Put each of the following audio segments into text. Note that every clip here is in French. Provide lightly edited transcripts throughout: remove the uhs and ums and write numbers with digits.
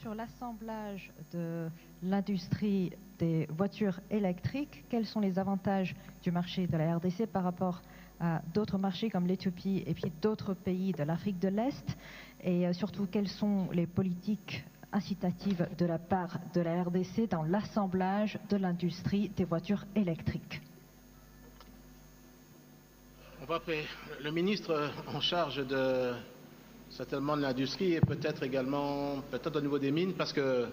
sur l'assemblage de l'industrie des voitures électriques. Quels sont les avantages du marché de la RDC par rapport à d'autres marchés comme l'Éthiopie et puis d'autres pays de l'Afrique de l'Est? Et surtout, quelles sont les politiques incitatives de la part de la RDC dans l'assemblage de l'industrie des voitures électriques? Le ministre en charge de certainement de l'industrie et peut-être également au niveau des mines, parce que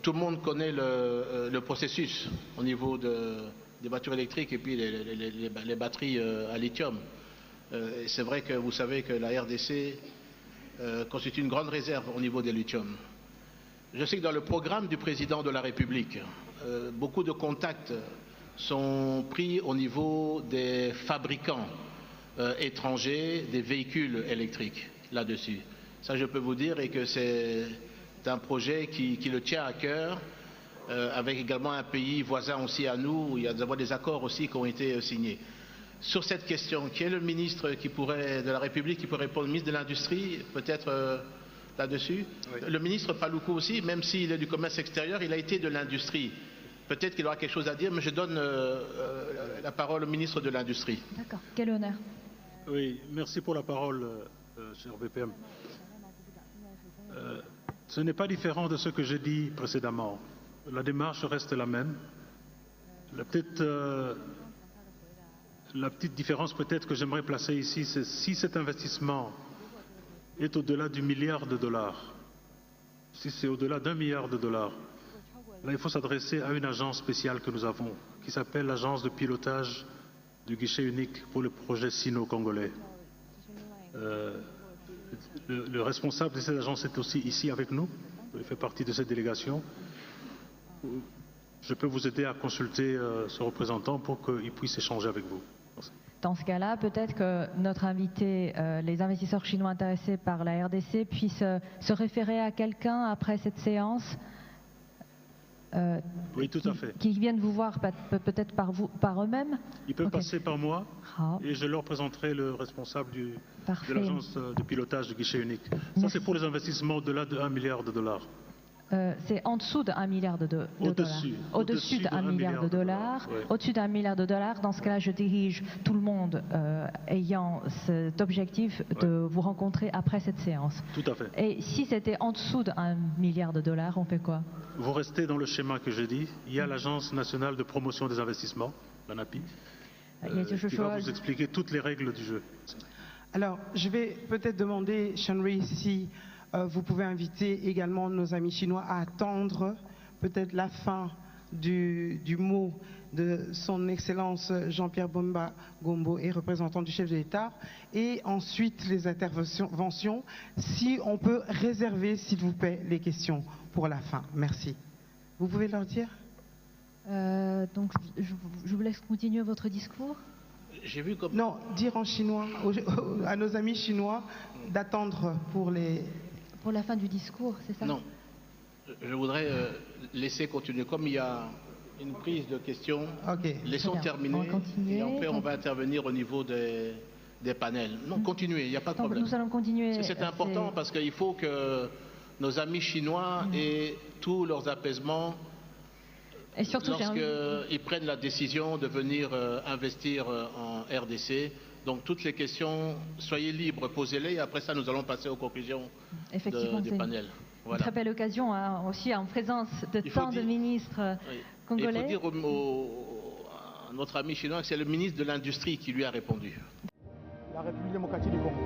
tout le monde connaît le processus au niveau des voitures électriques et puis les batteries à lithium. C'est vrai que vous savez que la RDC constitue une grande réserve au niveau des lithium. Je sais que dans le programme du président de la République, beaucoup de contacts sont pris au niveau des fabricants étrangers des véhicules électriques là-dessus. Ça, je peux vous dire, et que c'est un projet qui le tient à cœur, avec également un pays voisin aussi à nous, où il y a des accords aussi qui ont été signés. Sur cette question, qui est le ministre de la République qui pourrait répondre? Le ministre de l'Industrie, peut-être là-dessus. Oui. Le ministre Paluku aussi, même s'il est du commerce extérieur, il a été de l'industrie. Peut-être qu'il aura quelque chose à dire, mais je donne la parole au ministre de l'Industrie. D'accord. Quel honneur. Oui, merci pour la parole, cher BPM. Ce n'est pas différent de ce que j'ai dit précédemment. La démarche reste la même. La petite différence peut-être que j'aimerais placer ici, c'est si cet investissement est au-delà du milliard de dollars, si c'est au-delà d'1 milliard de dollars, là il faut s'adresser à une agence spéciale que nous avons, qui s'appelle l'agence de pilotage du guichet unique pour le projet sino-congolais. Le responsable de cette agence est aussi ici avec nous, il fait partie de cette délégation. Je peux vous aider à consulter ce représentant pour qu'il puisse échanger avec vous. Merci. Dans ce cas-là, peut-être que notre invité, les investisseurs chinois intéressés par la RDC, puissent se référer à quelqu'un après cette séance. Oui, tout à fait. Qui viennent vous voir peut-être par eux-mêmes. Ils peuvent passer par moi et je leur présenterai le responsable de l'agence de pilotage du guichet unique. Ça, c'est pour les investissements au-delà de 1 milliard de dollars. C'est en dessous d'1 milliard de dollars. Au-dessus d'1 milliard de dollars. Ouais. Au-dessus d'1 milliard de dollars. Dans ce cas-là, je dirige tout le monde ayant cet objectif de vous rencontrer après cette séance. Tout à fait. Et si c'était en dessous d'1 milliard de dollars, on fait quoi? Vous restez dans le schéma que j'ai dit. Il y a l'Agence nationale de promotion des investissements, l'ANAPI, qui va vous expliquer toutes les règles du jeu. Alors, je vais peut-être demander, Shenry, si vous pouvez inviter également nos amis chinois à attendre peut-être la fin du mot de son Excellence Jean-Pierre Bemba Gombo et représentant du chef de l'État, et ensuite les interventions, si on peut réserver, s'il vous plaît, les questions pour la fin. Merci. Vous pouvez leur dire? Donc, je vous laisse continuer votre discours. J'ai vu comme... Non, dire en chinois à nos amis chinois d'attendre pour la fin du discours, c'est ça? Non. Je voudrais laisser continuer. Comme il y a une prise de questions, laissons terminer et après on va intervenir au niveau des panels. Non, continuez, il n'y a pas de problème. Nous allons continuer. C'est important parce qu'il faut que nos amis chinois aient tous leurs apaisements lorsqu'ils prennent la décision de venir investir en RDC. Donc toutes les questions, soyez libres, posez-les et après ça nous allons passer aux conclusions du panel. Voilà. Une très belle occasion aussi en présence de tant de ministres congolais. Il faut dire à notre ami chinois que c'est le ministre de l'Industrie qui lui a répondu. La République démocratique du Congo.